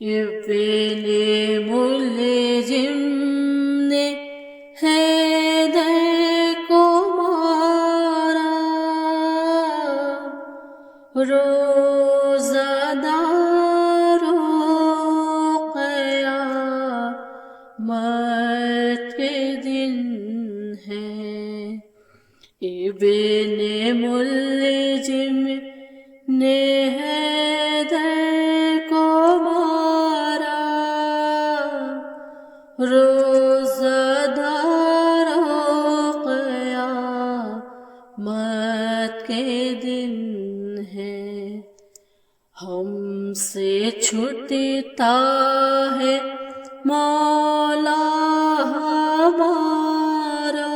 ابن ملجم نے حیدر کو مارا، روزہ دارو قیامت کے دن ہے۔ ابن ملجم نے حیدر کو مارا، روزہ دارو قیامت کے دن ہے۔ ہم سے چھٹتا ہے مولا ہمارا،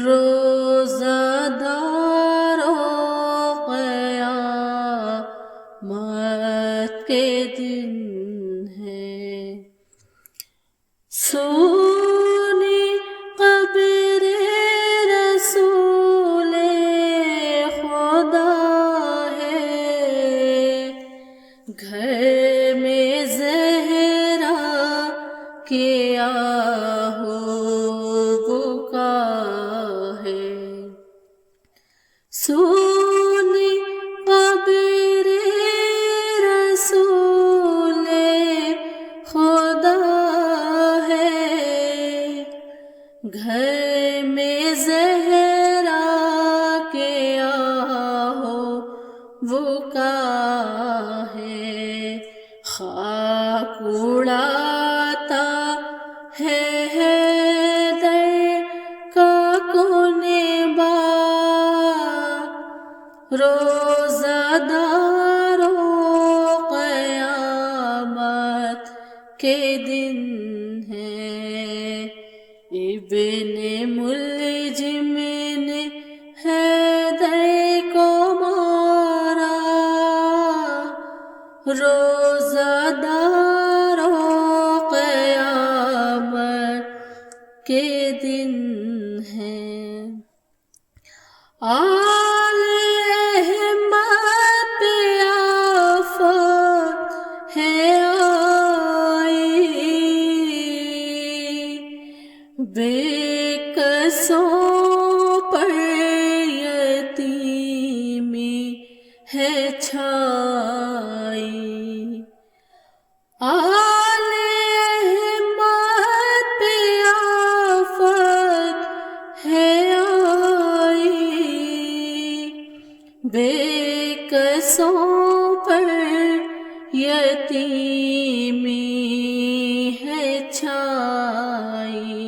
روزہ دارو قیامت کے دن ہے۔ سونی قبر رسول خدا ہے، گھر میں زہرا کے آہو بکا ہے۔ سونی قبر رسول خدا ہے، گھر میں زہرا کے آہو بکا ہے۔ خاک اڑاتا ہے حیدر کا کنبہ، روزہ دارو قیامت کے دن ہے۔ ابن ملجم نے حیدر کو مارا، روزہ دارو قیامت کے دن ہے۔ آل احمد پہ آفت ہے آئی، بے کسوں پر یتیمی ہے چھائی۔ آل احمد پہ آفت ہے آئی، بے کسوں پر یتیمی ہے چھائی۔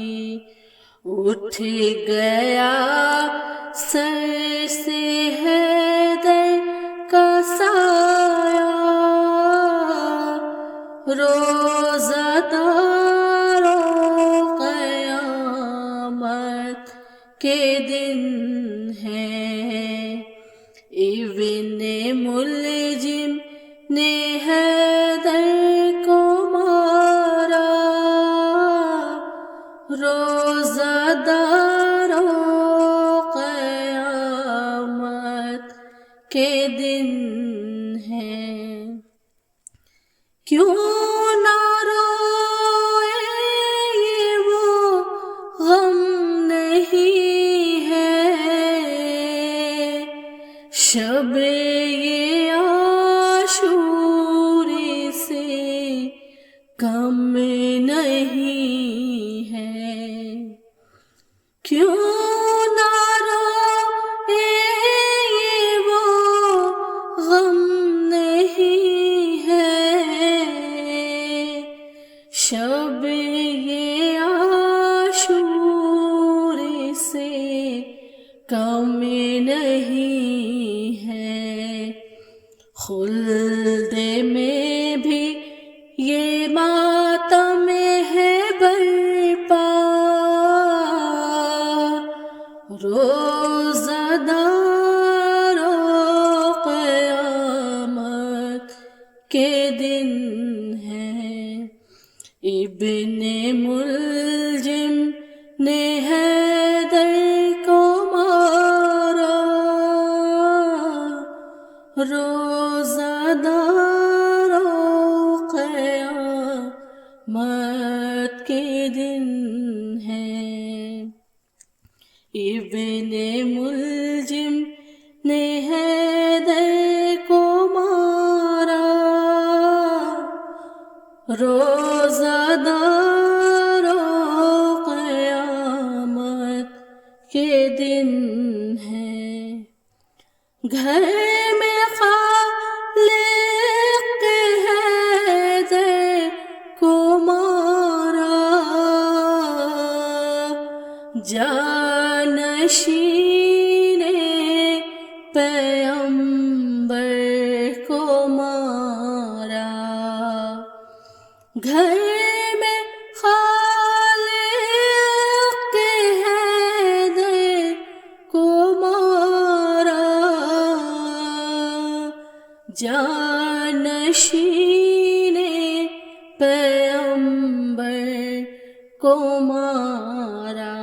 اٹھ گیا سر سے حیدر کا سایہ، روزہ دارو قیامت کے دن ہے۔ ابن ملجم نے حیدر کو مارا، روزہ دارو قیامت کے دن ہے۔ کیوں نہ روئے یہ وہ غم نہیں ہے، شب یہ عاشوری سے کم نہیں ہے۔ کیوں نہ روئے یہ وہ غم نہیں ہے، شب یہ عاشوری سے کم نہیں ہے۔ خلد میں بھی یہ ماتم ہے برپا، روزہ دارو قیامت کے دن ہے۔ ابن ملجم نے حیدر کو مارا، روزہ دار مت کے دن ہے، ابن ملجم نے حیدر کو مارا، روزہ دارو قیامت کے دن ہے، گھر میں خالق حیدر کو مارا، جانشین پیغمبر کو مارا، گھر میں خالق حیدر کو مارا، جانشین پیغمبر کو مارا،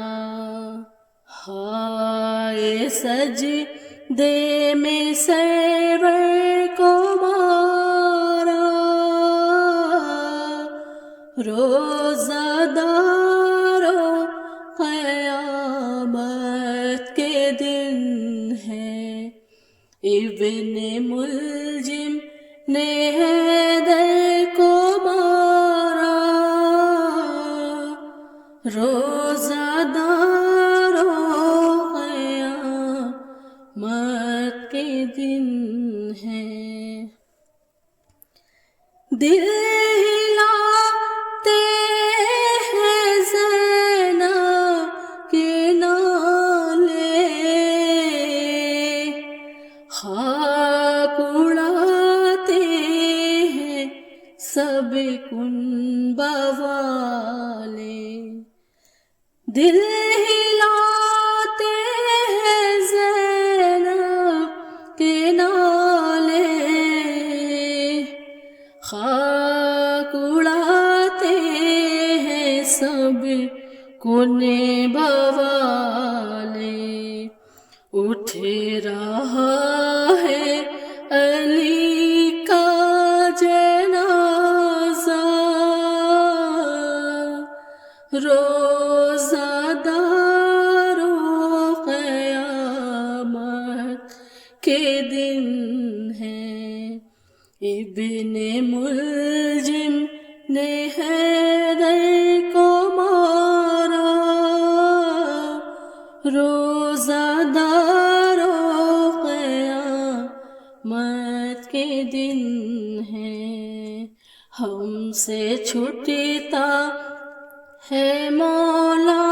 ہائے سجدے میں سرور کو مارا، روزہ دارو قیامت کے دن ہے، ابن ملجم نے حیدر کو مارا، روزہ دارو قیامت کے دن ہے، دل ہلاتے ہیں زینب کے نالے، خاک اڑاتے ہیں سب کنبہ والے، دل ہلاتے ہیں زینب کے نالے، خاک اڑاتے ہیں سب کنبہ والے، اٹھ رہا ہے علی کا جنازہ، روزہ دارو قیامت کے دن ہے، ابن ملجم نے حیدر کو مارا، روزہ دارو قیامت کے دن ہے، ہم سے چھٹتا ہے مولا